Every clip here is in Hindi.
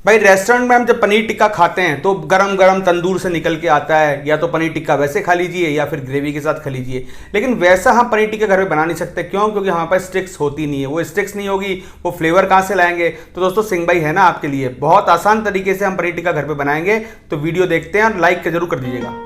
भाई रेस्टोरेंट में हम जब पनीर टिक्का खाते हैं तो गरम गरम तंदूर से निकल के आता है, या तो पनीर टिक्का वैसे खा लीजिए या फिर ग्रेवी के साथ खा लीजिए। लेकिन वैसा हम पनीर टिक्का घर में बना नहीं सकते। क्यों? क्योंकि हमारे पास स्टिक्स होती नहीं है। वो स्टिक्स नहीं होगी, वो फ्लेवर कहाँ से लाएंगे? तो दोस्तों सिंह भाई है ना आपके लिए, बहुत आसान तरीके से हम पनीर टिक्का घर पर बनाएंगे। तो वीडियो देखते हैं और लाइक जरूर कर दीजिएगा।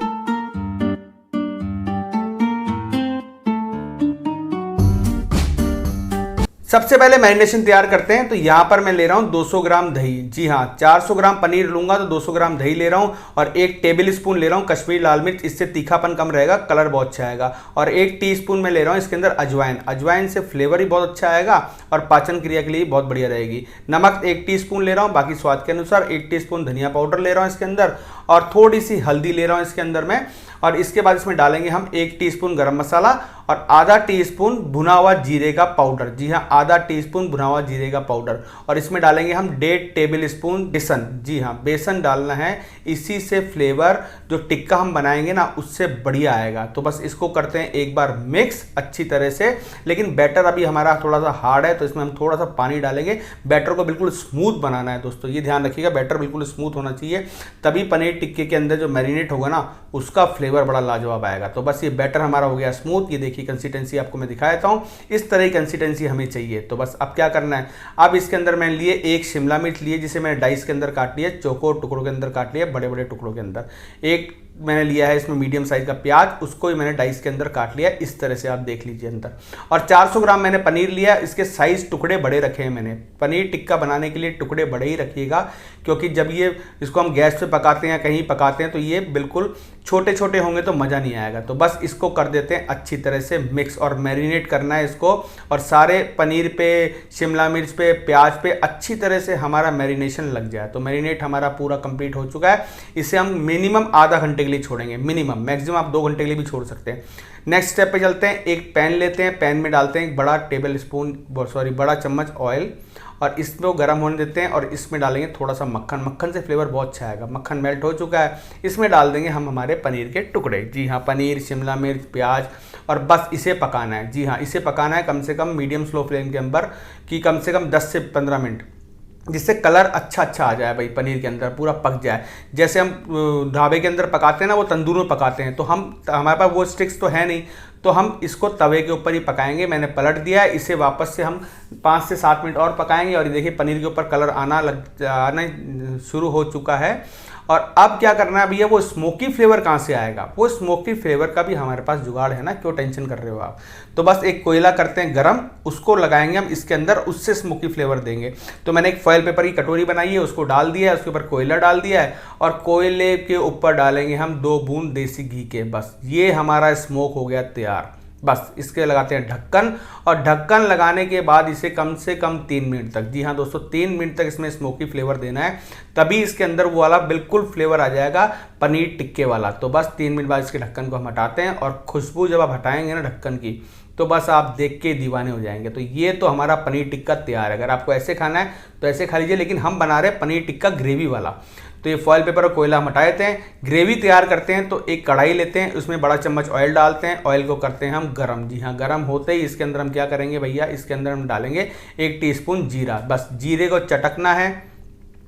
सबसे पहले मैरिनेशन तैयार करते हैं। तो यहाँ पर मैं ले रहा हूँ 200 ग्राम दही। जी हाँ, 400 ग्राम पनीर लूंगा तो 200 ग्राम दही ले रहा हूँ। और 1 टेबल स्पून ले रहा हूँ कश्मीरी लाल मिर्च, इससे तीखापन कम रहेगा, कलर बहुत अच्छा आएगा। और 1 टीस्पून में ले रहा हूँ इसके अंदर अजवाइन। अजवाइन से फ्लेवर ही बहुत अच्छा आएगा और पाचन क्रिया के लिए बहुत बढ़िया रहेगी। नमक 1 टीस्पून ले रहा हूँ, बाकी स्वाद के अनुसार। 1 टीस्पून धनिया पाउडर ले रहा हूँ इसके अंदर, और थोड़ी सी हल्दी ले रहा हूँ इसके अंदर में। और इसके बाद इसमें डालेंगे हम 1 टीस्पून गरम मसाला और आधा टीस्पून भुना हुआ जीरे का पाउडर। जी हाँ, आधा टीस्पून भुना हुआ जीरे का पाउडर। और इसमें डालेंगे हम 1.5 टेबल स्पून बेसन। जी हाँ, बेसन डालना है, इसी से फ्लेवर जो टिक्का हम बनाएंगे ना उससे बढ़िया आएगा। तो बस इसको करते हैं एक बार मिक्स अच्छी तरह से। लेकिन बैटर अभी हमारा थोड़ा सा हार्ड है तो इसमें हम थोड़ा सा पानी डालेंगे। बैटर को बिल्कुल स्मूथ बनाना है दोस्तों, ये ध्यान रखिएगा, बैटर बिल्कुल स्मूथ होना चाहिए, तभी पनीर टिक्के के अंदर जो मैरिनेट होगा ना उसका फ्लेवर बड़ा लाजवाब आएगा। तो बस ये बैटर हमारा हो गया स्मूथ। ये देखिए कंसिस्टेंसी आपको मैं दिखा देता हूँ, इस तरह की कंसिस्टेंसी हमें चाहिए। तो बस अब क्या करना है, अब इसके अंदर मैंने लिए 1 शिमला मिर्च लिए, जिसे मैंने डाइस के अंदर काट लिया, चौकोर टुकड़ों के अंदर काट लिया, बड़े बड़े टुकड़ों के अंदर। 1 मैंने लिया है इसमें मीडियम साइज का प्याज, उसको ही मैंने डाइस के अंदर काट लिया, इस तरह से आप देख लीजिए अंदर। और 400 ग्राम मैंने पनीर लिया, इसके साइज टुकड़े बड़े रखे हैं मैंने। पनीर टिक्का बनाने के लिए टुकड़े बड़े ही रखिएगा, क्योंकि जब ये इसको हम गैस पे पकाते हैं या कहीं पकाते हैं तो ये बिल्कुल छोटे छोटे होंगे तो मज़ा नहीं आएगा। तो बस इसको कर देते हैं अच्छी तरह से मिक्स, और मैरिनेट करना है इसको। और सारे पनीर पे, शिमला मिर्च पे, प्याज पे अच्छी तरह से हमारा मैरिनेशन लग जाए। तो मैरिनेट हमारा पूरा कंप्लीट हो चुका है। इसे हम मिनिमम आधा घंटे के लिए छोड़ेंगे, मिनिमम, मैक्सिमम आप 2 घंटे के लिए भी छोड़ सकते हैं। नेक्स्ट स्टेप पे चलते हैं। एक पैन लेते हैं, पैन में डालते हैं एक बड़ा चम्मच ऑयल, और इसको गर्म होने देते हैं। और इसमें डालेंगे थोड़ा सा मक्खन। मक्खन से फ्लेवर बहुत अच्छा आएगा। मक्खन मेल्ट हो चुका है, इसमें डाल देंगे हम हमारे पनीर के टुकड़े। जी हाँ, पनीर, शिमला मिर्च, प्याज, और बस इसे पकाना है। जी हाँ, इसे पकाना है कम से कम मीडियम स्लो फ्लेम के अंदर, कि कम से कम 10 से 15 मिनट, जिससे कलर अच्छा आ जाए भाई, पनीर के अंदर पूरा पक जाए। जैसे हम ढाबे के अंदर पकाते हैं ना, वो तंदूर में पकाते हैं, तो हमारे पास वो स्टिक्स तो है नहीं, तो हम इसको तवे के ऊपर ही पकाएंगे। मैंने पलट दिया है, इसे वापस से हम 5 से 7 मिनट और पकाएंगे। और ये देखिए पनीर के ऊपर कलर आना शुरू हो चुका है। और अब क्या करना है भैया, वो स्मोकी फ्लेवर कहाँ से आएगा? वो स्मोकी फ्लेवर का भी हमारे पास जुगाड़ है ना, क्यों टेंशन कर रहे हो आप? तो बस एक कोयला करते हैं गरम, उसको लगाएंगे हम इसके अंदर, उससे स्मोकी फ्लेवर देंगे। तो मैंने एक फॉयल पेपर की कटोरी बनाई है, उसको डाल दिया है, उसके ऊपर कोयला डाल दिया है, और कोयले के ऊपर डालेंगे हम 2 बूंद देसी घी के। बस ये हमारा स्मोक हो गया तैयार। बस इसके लगाते हैं ढक्कन, और ढक्कन लगाने के बाद इसे कम से कम 3 मिनट तक, जी हाँ दोस्तों 3 मिनट तक इसमें स्मोकी फ्लेवर देना है, तभी इसके अंदर वो वाला बिल्कुल फ्लेवर आ जाएगा पनीर टिक्के वाला। तो बस 3 मिनट बाद इसके ढक्कन को हम हटाते हैं, और खुशबू जब आप हटाएंगे ना ढक्कन की, तो बस आप देख के दीवाने हो जाएंगे। तो ये तो हमारा पनीर टिक्का तैयार है। अगर आपको ऐसे खाना है तो ऐसे खा लीजिए, लेकिन हम बना रहे हैं पनीर टिक्का ग्रेवी वाला। तो ये फॉयल पेपर और कोयला हम हटा देते हैं, ग्रेवी तैयार करते हैं। तो एक कढ़ाई लेते हैं, उसमें बड़ा चम्मच ऑयल डालते हैं, ऑयल को करते हैं हम गरम। जी हाँ, गरम होते ही इसके अंदर हम क्या करेंगे भैया, इसके अंदर हम डालेंगे 1 टीस्पून जीरा। बस जीरे को चटकना है,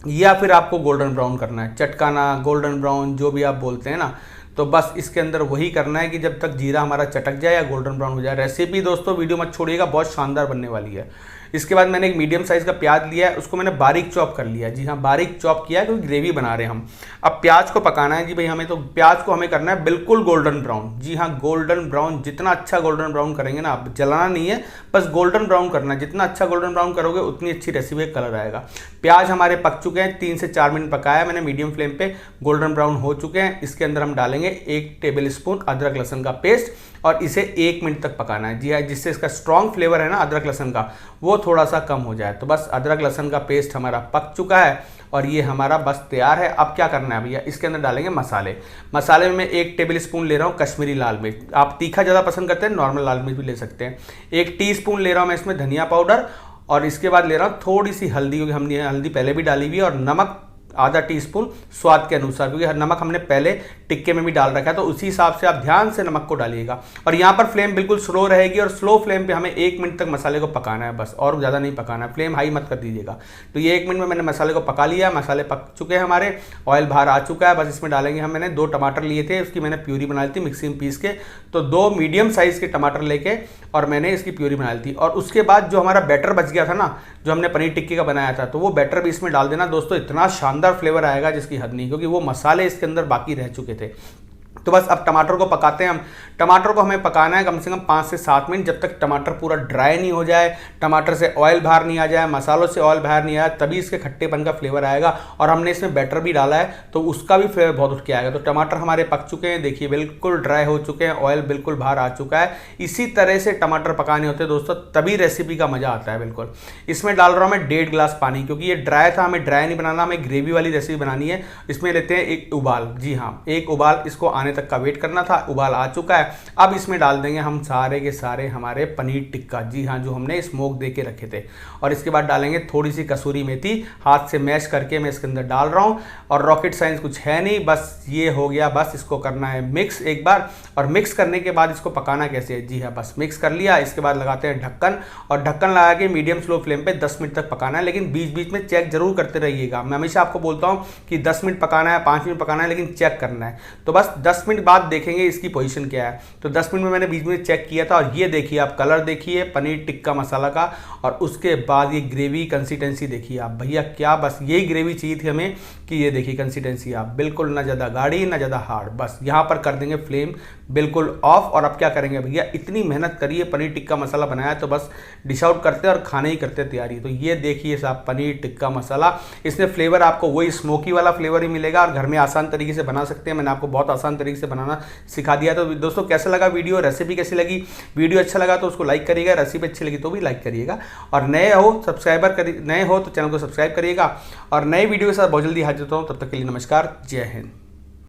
या फिर आपको गोल्डन ब्राउन करना है, चटकाना, गोल्डन ब्राउन, जो भी आप बोलते हैं ना। तो बस इसके अंदर वही करना है कि जब तक जीरा हमारा चटक जाए या गोल्डन ब्राउन हो जाए। रेसिपी दोस्तों वीडियो मत छोड़िएगा, बहुत शानदार बनने वाली है। इसके बाद मैंने एक मीडियम साइज़ का प्याज लिया है, उसको मैंने बारीक चॉप कर लिया। जी हाँ, बारीक चॉप किया है, क्योंकि ग्रेवी बना रहे हैं हम। अब प्याज को पकाना है जी भाई हमें, तो प्याज को हमें करना है बिल्कुल गोल्डन ब्राउन। जी हाँ, गोल्डन ब्राउन, जितना अच्छा गोल्डन ब्राउन करेंगे ना आप, जलाना नहीं है, बस गोल्डन ब्राउन करना है। जितना अच्छा गोल्डन ब्राउन करोगे उतनी अच्छी रेसिपी का कलर आएगा। प्याज हमारे पक चुके हैं, 3 से 4 मिनट पकाया मैंने मीडियम फ्लेम पे, गोल्डन ब्राउन हो चुके हैं। इसके अंदर हम डालेंगे 1 टेबल स्पून अदरक लहसुन का पेस्ट, और इसे 1 मिनट तक पकाना है। जी हाँ, जिससे इसका स्ट्रॉन्ग फ्लेवर है ना अदरक लहसुन का, वो थोड़ा सा कम हो जाए। तो बस अदरक लहसुन का पेस्ट हमारा पक चुका है, और ये हमारा बस तैयार है। अब क्या करना है भैया, इसके अंदर डालेंगे मसाले। मसाले में मैं 1 टेबल स्पून ले रहा हूँ कश्मीरी लाल मिर्च। आप तीखा ज़्यादा पसंद करते हैं, नॉर्मल लाल मिर्च भी ले सकते हैं। 1 टीस्पून ले रहा हूँ मैं इसमें धनिया पाउडर, और इसके बाद ले रहा हूँ थोड़ी सी हल्दी, क्योंकि हमने हल्दी पहले भी डाली हुई है, और नमक आधा टीस्पून स्वाद के अनुसार, क्योंकि हर नमक हमने पहले टिक्के में भी डाल रखा है, तो उसी हिसाब से आप ध्यान से नमक को डालिएगा। और यहाँ पर फ्लेम बिल्कुल स्लो रहेगी और स्लो फ्लेम पे हमें 1 मिनट तक मसाले को पकाना है बस, और ज़्यादा नहीं पकाना है, फ्लेम हाई मत कर दीजिएगा। तो ये 1 मिनट में मैंने मसाले को पका लिया, मसाले पक चुके हैं हमारे, ऑयल बाहर आ चुका है। बस इसमें डालेंगे हम, मैंने 2 टमाटर लिए थे, उसकी मैंने प्यूरी बना ली थी मिक्सी में पीस के, तो 2 मीडियम साइज़ के टमाटर लेके और मैंने इसकी प्यूरी बना ली थी। और उसके बाद जो हमारा बैटर बच गया था ना, जो हमने पनीर टिक्के का बनाया था, तो वो बैटर भी इसमें डाल देना दोस्तों, इतना शानदार फ्लेवर आएगा जिसकी हद नहीं, क्योंकि वो मसाले इसके अंदर बाकी रह चुके थे। तो बस अब टमाटर को पकाते हैं हम। टमाटर को हमें पकाना है कम से कम 5 से 7 मिनट, जब तक टमाटर पूरा ड्राई नहीं हो जाए, टमाटर से ऑयल बाहर नहीं आ जाए, मसालों से ऑयल बाहर नहीं आया, तभी इसके खट्टेपन का फ्लेवर आएगा। और हमने इसमें बैटर भी डाला है तो उसका भी फ्लेवर बहुत उठ के आएगा। तो टमाटर हमारे पक चुके हैं, देखिए बिल्कुल ड्राई हो चुके हैं, ऑयल बिल्कुल बाहर आ चुका है। इसी तरह से टमाटर पकाने होते हैं दोस्तों, तभी रेसिपी का मज़ा आता है बिल्कुल। इसमें डाल रहा हूँ मैं 1.5 गिलास पानी, क्योंकि ये ड्राई था, हमें ड्राई नहीं बनाना, हमें ग्रेवी वाली रेसिपी बनानी है। इसमें लेते हैं एक उबाल, जी हाँ, एक उबाल, इसको आने तक का वेट करना था। उबाल आ चुका है। अब इसमें डाल देंगे हम सारे के सारे हमारे पनीर टिक्का, जी हाँ, जो हमने स्मोक दे के रखे थे। और इसके बाद डालेंगे थोड़ी सी कसूरी मेथी, हाथ से मैश करके मैं इसके अंदर डाल रहा हूँ। और रॉकेट साइंस कुछ है नहीं, बस ये हो गया। बस इसको करना है मिक्स एक बार, और मिक्स करने के बाद इसको पकाना कैसे है, जी हाँ, बस मिक्स कर लिया। इसके बाद लगाते हैं ढक्कन, और ढक्कन लगा के मीडियम स्लो फ्लेम पे 10 मिनट तक पकाना है। लेकिन बीच बीच में चेक जरूर करते रहिएगा। मैं हमेशा आपको बोलता हूँ कि 10 मिनट पकाना है, 5 मिनट पकाना है, लेकिन चेक करना है। तो बस 10 मिनट बाद देखेंगे इसकी पोजीशन क्या है। तो 10 मिनट में मैंने बीच में चेक किया था, और ये देखिए आप कलर देखिए पनीर टिक्का मसाला का, और उसके बाद ये ग्रेवी कंसिस्टेंसी देखिए आप भैया, क्या बस यही ग्रेवी चाहिए थी हमें, कि ये देखिए कंसिस्टेंसी आप, बिल्कुल ना ज़्यादा गाढ़ी ना ज़्यादा हार्ड। बस यहाँ पर कर देंगे फ्लेम बिल्कुल ऑफ। और अब क्या करेंगे भैया, इतनी मेहनत करिए, पनीर टिक्का मसाला बनाया, तो बस डिश आउट करते और खाने ही करते तैयारी। तो ये देखिए साहब पनीर टिक्का मसाला, इसमें फ्लेवर आपको वही स्मोकी वाला फ्लेवर ही मिलेगा, और घर में आसान तरीके से बना सकते हैं। मैंने आपको बहुत आसान तरीके से बनाना सिखा दिया। तो दोस्तों कैसा लगा वीडियो, रेसिपी कैसी लगी? वीडियो अच्छा लगा तो उसको लाइक करिएगा, रेसिपी अच्छी लगी तो भी लाइक करिएगा, और नए हो तो चैनल को सब्सक्राइब करिएगा। और नए वीडियो के साथ बहुत जल्दी हाजिर होता हूँ, तब तक के लिए नमस्कार, जय हिंद।